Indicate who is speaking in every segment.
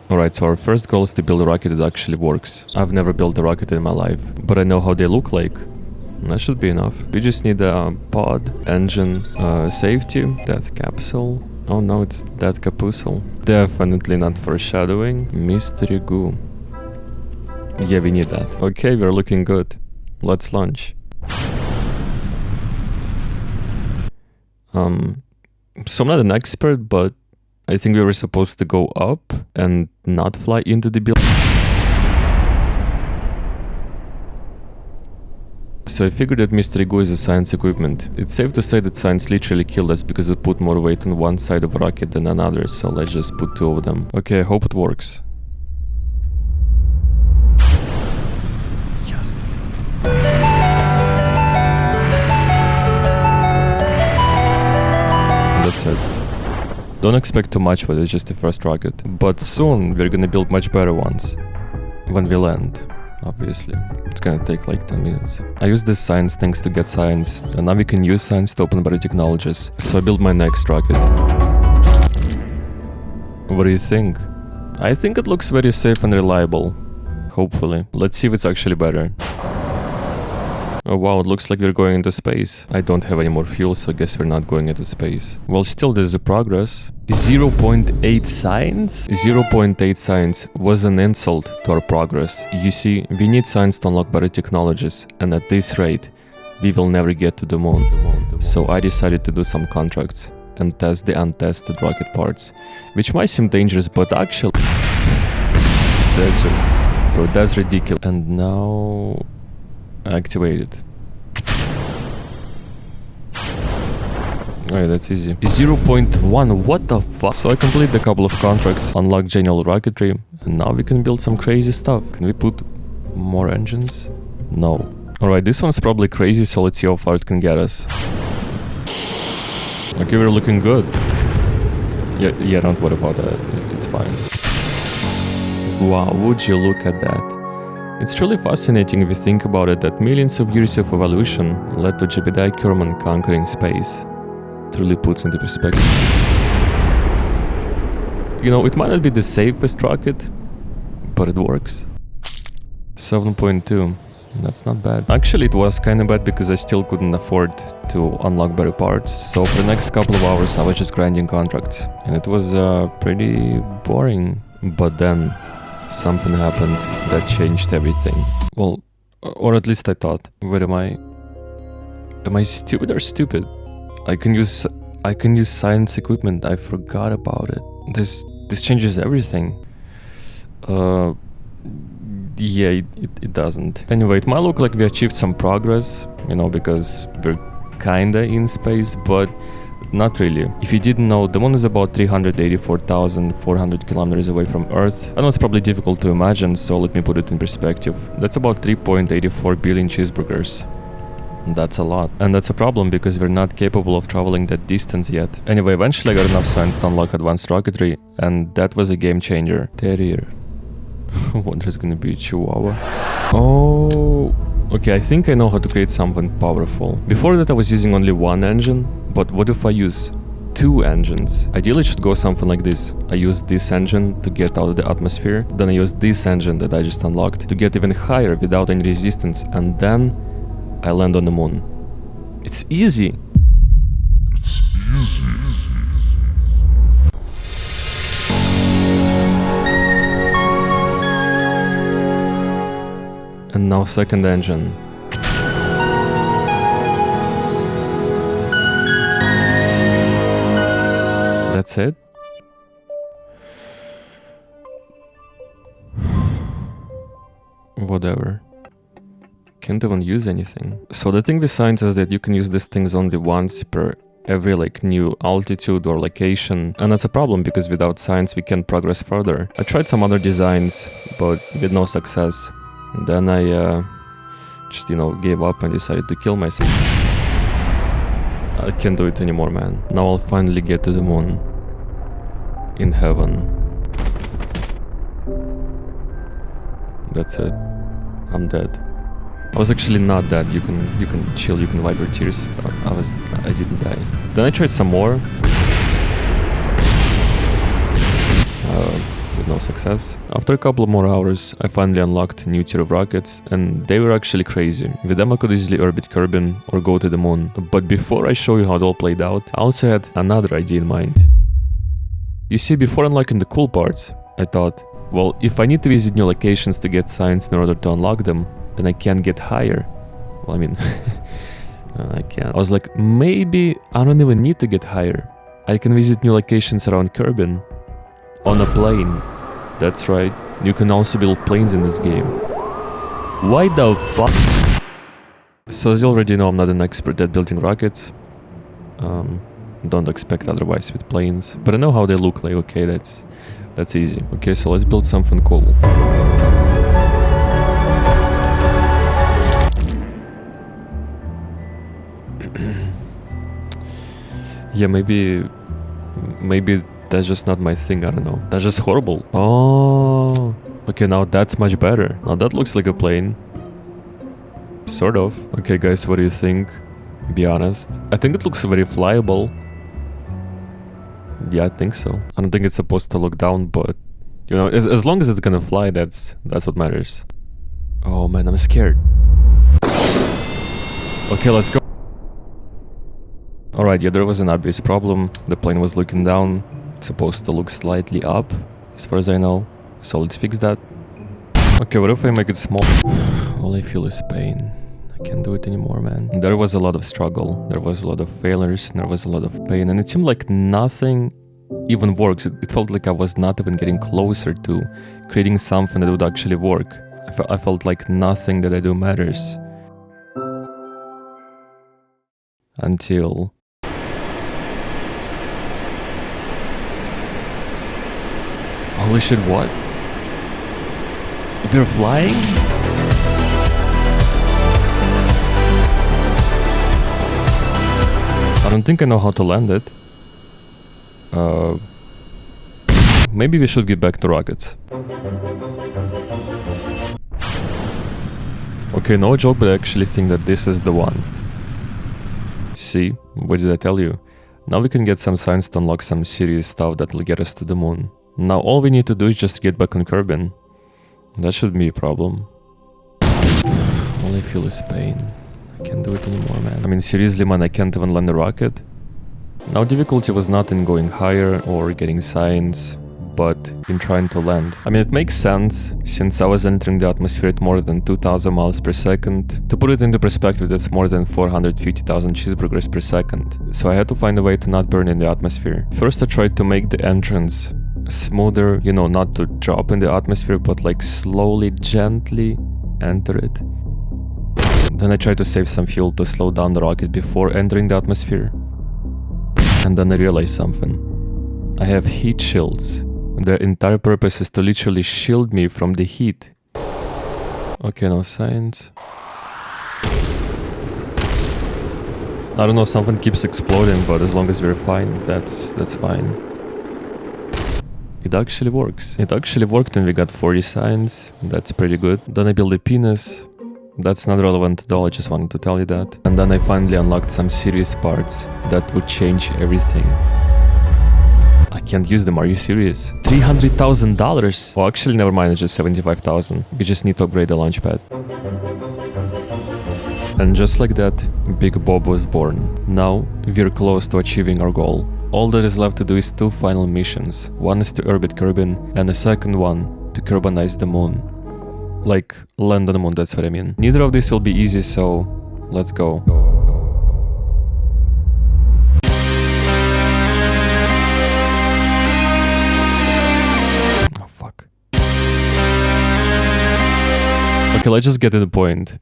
Speaker 1: Alright, so our first goal is to build a rocket that actually works. I've never built a rocket in my life, but I know how they look like. That should be enough. We just need a pod, engine, safety, death capsule. Oh no, it's death capsule. Definitely not foreshadowing. Mystery goo. Yeah, we need that. Okay, we're looking good. Let's launch. So I'm not an expert, but I think we were supposed to go up and not fly into the building. So I figured that Mystery Goo is a science equipment. It's safe to say that science literally killed us because it put more weight on one side of a rocket than another, so let's just put two of them. Okay, I hope it works. Yes. That's it. Don't expect too much for it, it's just the first rocket. But soon we're gonna build much better ones. When we land. Obviously. It's gonna take like 10 minutes. I use this science things to get science, and now we can use science to open better technologies. So I built my next rocket. What do you think? I think it looks very safe and reliable. Hopefully. Let's see if it's actually better. Oh wow, it looks like we're going into space. I don't have any more fuel, so I guess we're not going into space. Well, still there's a progress. 0.8 science? 0.8 science was an insult to our progress. You see, we need science to unlock better technologies, and at this rate, we will never get to the moon. So I decided to do some contracts and test the untested rocket parts, which might seem dangerous, but actually... That's it. Bro, that's ridiculous. And now... activated. Alright, that's easy. 0.1, what the fuck? So I completed a couple of contracts, unlocked general rocketry, and now we can build some crazy stuff. Can we put more engines? No. Alright, this one's probably crazy, so let's see how far it can get us. Okay, we're looking good. Yeah, don't worry about that. It's fine. Wow, would you look at that? It's truly fascinating if you think about it that millions of years of evolution led to Jebediah Kerman conquering space. It really puts into perspective. You know, it might not be the safest rocket, but it works. 7.2. That's not bad. Actually, it was kinda bad because I still couldn't afford to unlock better parts. So for the next couple of hours I was just grinding contracts. And it was pretty boring. But then something happened that changed everything. Well, or at least I thought. Where am I? Am I stupid or stupid? I can use science equipment. I forgot about it. This changes everything. Yeah, it doesn't. Anyway, it might look like we achieved some progress, you know, because we're kinda in space, but not really. If you didn't know, the moon is about 384,400 kilometers away from Earth. I know it's probably difficult to imagine, so let me put it in perspective. That's about 3.84 billion cheeseburgers. That's a lot. And that's a problem because we're not capable of traveling that distance yet. Anyway, eventually I got enough science to unlock advanced rocketry, and that was a game changer. Terrier. What, there's gonna be a chihuahua? Oh... Okay, I think I know how to create something powerful. Before that I was using only one engine, but what if I use two engines? Ideally it should go something like this. I use this engine to get out of the atmosphere, then I use this engine that I just unlocked to get even higher without any resistance, and then I land on the moon. It's easy.
Speaker 2: It's easy.
Speaker 1: And now second engine. That's it? Whatever. Can't even use anything. So the thing with science is that you can use these things only once per every like new altitude or location, and that's a problem because without science we can't progress further. I tried some other designs, but with no success. And then I just, you know, gave up and decided to kill myself. I can't do it anymore, man. Now I'll finally get to the moon. In heaven. That's it. I'm dead. I was actually not dead. You can chill, you can wipe your tears. I didn't die. Then I tried some more. with no success. After a couple more hours, I finally unlocked a new tier of rockets, and they were actually crazy. With them I could easily orbit Kerbin or go to the moon. But before I show you how it all played out, I also had another idea in mind. You see, before unlocking the cool parts, I thought, well, if I need to visit new locations to get signs in order to unlock them, then I can't get higher. Well, I mean, I can't. I was like, maybe I don't even need to get higher. I can visit new locations around Kerbin on a plane. That's right, you can also build planes in this game. Why the fuck? So as you already know, I'm not an expert at building rockets. Don't expect otherwise with planes. But I know how they look like, okay, that's easy. Okay, so let's build something cool. Yeah, maybe that's just not my thing, I don't know. That's just horrible. Oh, okay, now that's much better. Now that looks like a plane. Sort of. Okay, guys, what do you think? Be honest. I think it looks very flyable. Yeah, I think so. I don't think it's supposed to look down, but you know, as long as it's gonna fly, that's what matters. Oh man, I'm scared. Okay, let's go. Alright, yeah, there was an obvious problem. The plane was looking down. It's supposed to look slightly up, as far as I know. So let's fix that. Okay, what if I make it small? All I feel is pain. I can't do it anymore, man. There was a lot of struggle. There was a lot of failures. There was a lot of pain. And it seemed like nothing even works. It felt like I was not even getting closer to creating something that would actually work. I felt like nothing that I do matters. Until... Holy shit, what? They're flying? I don't think I know how to land it. Maybe we should get back to rockets. Okay, no joke, but I actually think that this is the one. See? What did I tell you? Now we can get some signs to unlock some serious stuff that will get us to the moon. Now all we need to do is just get back on Kerbin. That shouldn't be a problem. All I feel is pain. I can't do it anymore, man. I mean, seriously, man, I can't even land a rocket. Now difficulty was not in going higher or getting signs, but in trying to land. I mean, it makes sense, since I was entering the atmosphere at more than 2000 miles per second. To put it into perspective, that's more than 450,000 cheeseburgers per second. So I had to find a way to not burn in the atmosphere. First I tried to make the entrance smoother, you know, not to drop in the atmosphere, but like slowly, gently enter it. Then I tried to save some fuel to slow down the rocket before entering the atmosphere. And then I realized something. I have heat shields. Their entire purpose is to literally shield me from the heat. Okay, no signs. I don't know, something keeps exploding, but as long as we're fine, that's fine. It actually works. It actually worked and we got 40 signs. That's pretty good. Then I built a penis. That's not relevant at all, I just wanted to tell you that. And then I finally unlocked some serious parts that would change everything. I can't use them, are you serious? $300,000! Oh, actually, never mind, it's just 75,000. We just need to upgrade the launch pad. And just like that, Big Bob was born. Now, we're close to achieving our goal. All that is left to do is 2 final missions. One is to orbit Kerbin, and the second one to Kerbinize the moon. Like, land on the moon, that's what I mean. Neither of these will be easy, so let's go. Oh, fuck. Okay, let's just get to the point.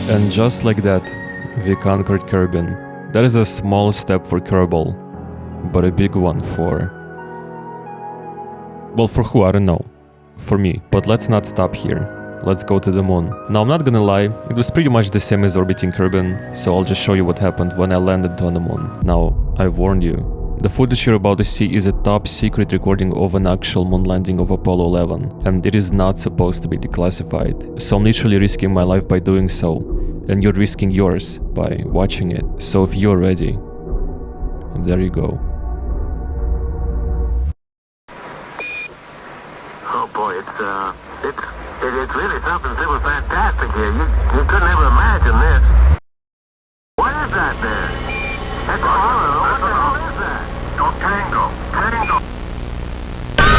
Speaker 1: And just like that, we conquered Kerbin. That is a small step for Kerbal, but a big one for... Well, for who? I don't know. For me. But let's not stop here. Let's go to the moon. Now, I'm not gonna lie, it was pretty much the same as orbiting Kerbin, so I'll just show you what happened when I landed on the moon. Now, I've warned you. The footage you're about to see is a top secret recording of an actual moon landing of Apollo 11, and it is not supposed to be declassified. So I'm literally risking my life by doing so, and you're risking yours by watching it. So if you're ready, there you go.
Speaker 3: Oh boy, it's really something super fantastic here. You couldn't ever imagine this.